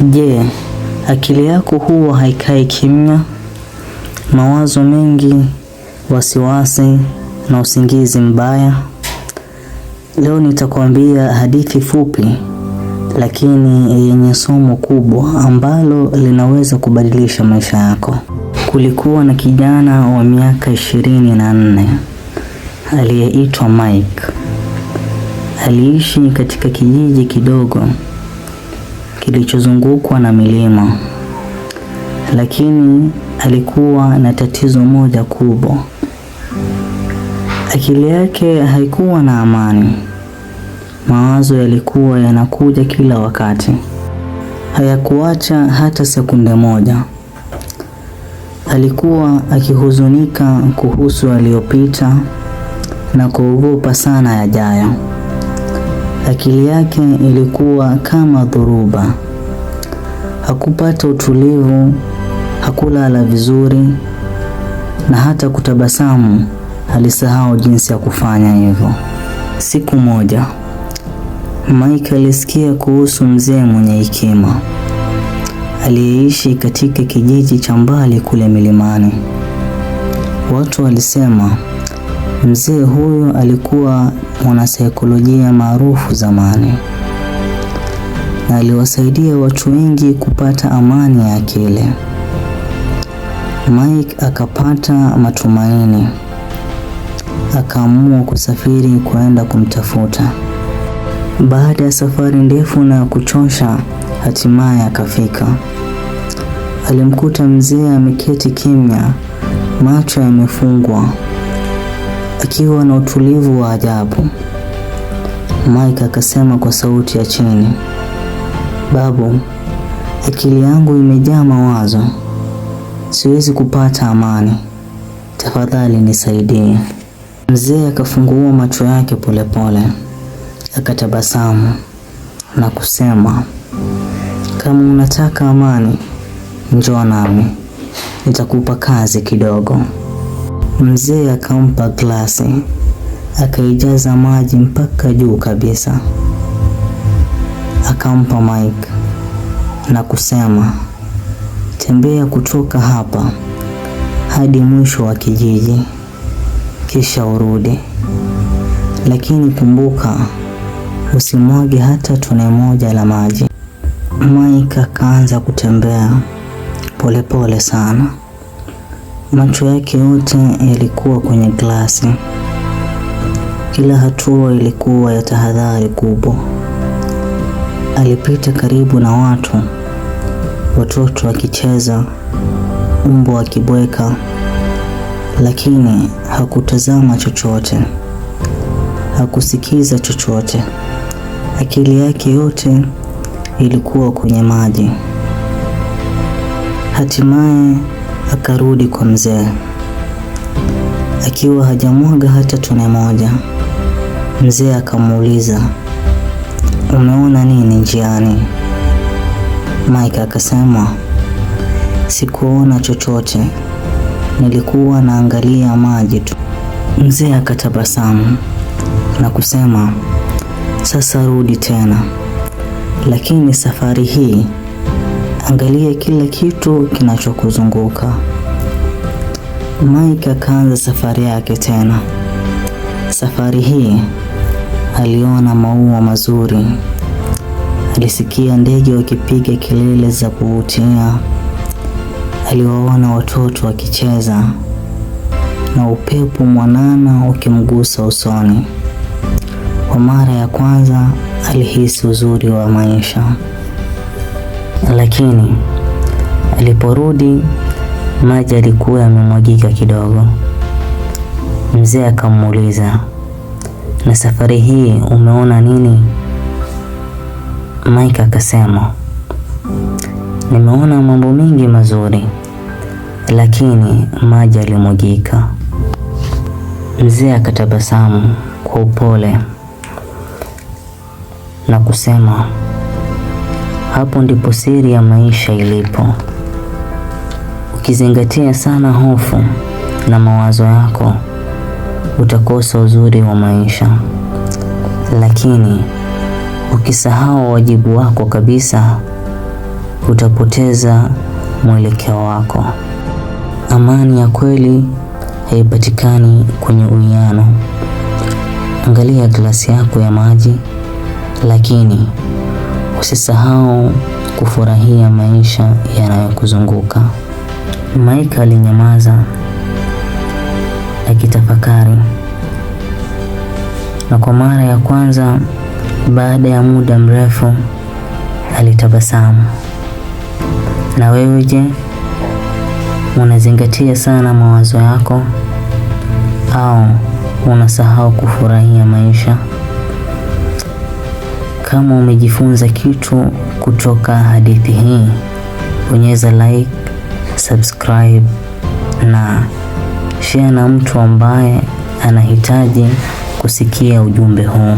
Je, akili yako huwa haikai kimya? Mawazo mengi, wasiwasi na usingizi mbaya? Leo nitakwambia hadithi fupi lakini yenye somo kubwa ambalo linaweza kubadilisha maisha yako. Kulikuwa na kijana wa miaka 24 aliyeitwa Mike. Aliishi katika kijiji kidogo kilichozungukwa na milima, lakini alikuwa na tatizo moja kubwa. Akili yake haikuwa na amani. Mawazo yalikuwa yanakuja kila wakati, hayakuacha hata sekunde moja. Alikuwa akihuzunika kuhusu aliyopita na kuogopa sana yajayo. Akili yake ilikuwa kama dhoruba. Hakupata utulivu, hakulala vizuri, na hata kutabasamu alisahau jinsi ya kufanya hivyo. Siku moja, Mike alisikia kuhusu mzee mwenye hekima aliyeishi katika kijiji cha mbali kule milimani. Watu walisema mzee huyo alikuwa mwanasaikolojia maarufu zamani na aliwasaidia watu wengi kupata amani ya akili. Mike akapata matumaini, akaamua kusafiri kwenda kumtafuta. Baada ya safari ndefu na kuchosha, hatimaye akafika. Alimkuta mzee ameketi kimya, macho yamefungwa, akiwa na utulivu wa ajabu. Mike akasema kwa sauti ya chini, "Babu, akili yangu imejaa mawazo. Siwezi kupata amani. Tafadhali nisaidie." Mzee akafungua macho yake polepole, akatabasamu na kusema, "Kama unataka amani, njoo nami. Nitakupa kazi kidogo." Mzee akampa glasi, akaijaza maji mpaka juu kabisa. Akampa Mike na kusema, "Tembea kutoka hapa hadi mwisho wa kijiji, kisha urudi. Lakini kumbuka, usimwage hata tone moja la maji." Mike akaanza kutembea polepole sana. Macho yake yote yalikuwa kwenye glasi. Kila hatua ilikuwa ya tahadhari kubwa. Alipita karibu na watu, watoto wakicheza, mbwa wakibweka, lakini hakutazama chochote. Hakusikiza chochote. Akili yake yote ilikuwa kwenye maji. Hatimaye akarudi kwa mzee, akiwa hajamwaga hata tone moja. Mzee akamuuliza, "Umeona nini njiani?" Mike akasema, "Sikuona chochote. Nilikuwa naangalia maji tu." Mzee akatabasamu na kusema, "Sasa rudi tena. Lakini safari hii angalia kila kitu kinachokuzunguka." Mike akaanza safari yake tena. Safari hii aliona maua mazuri, alisikia ndege wakipiga kelele za kuvutia, aliwaona watoto wakicheza na upepo mwanana ukimgusa usoni. Kwa mara ya kwanza alihisi uzuri wa maisha. Lakini aliporudi, maji yalikuwa yamemwagika kidogo. Mzee akamuuliza, "Na safari hii umeona nini?" Mike akasema, "Nimeona mambo mengi mazuri, lakini maji yalimwagika." Mzee akatabasamu kwa upole na kusema, "Hapo ndipo siri ya maisha ilipo. Ukizingatia sana hofu na mawazo yako, utakosa uzuri wa maisha. Lakini ukisahau wajibu wako kabisa, utapoteza mwelekeo wako. Amani ya kweli haipatikani kwenye uwiano. Angalia glasi yako ya maji, lakini usisahau kufurahia maisha yanayokuzunguka. Maika alinyamaza akitafakari, na kwa mara ya kwanza baada ya muda mrefu alitabasamu. Na wewe je, unazingatia sana mawazo yako au unasahau kufurahia maisha? Kama umejifunza kitu kutoka hadithi hii, bonyeza like, subscribe na share na mtu ambaye anahitaji kusikia ujumbe huu.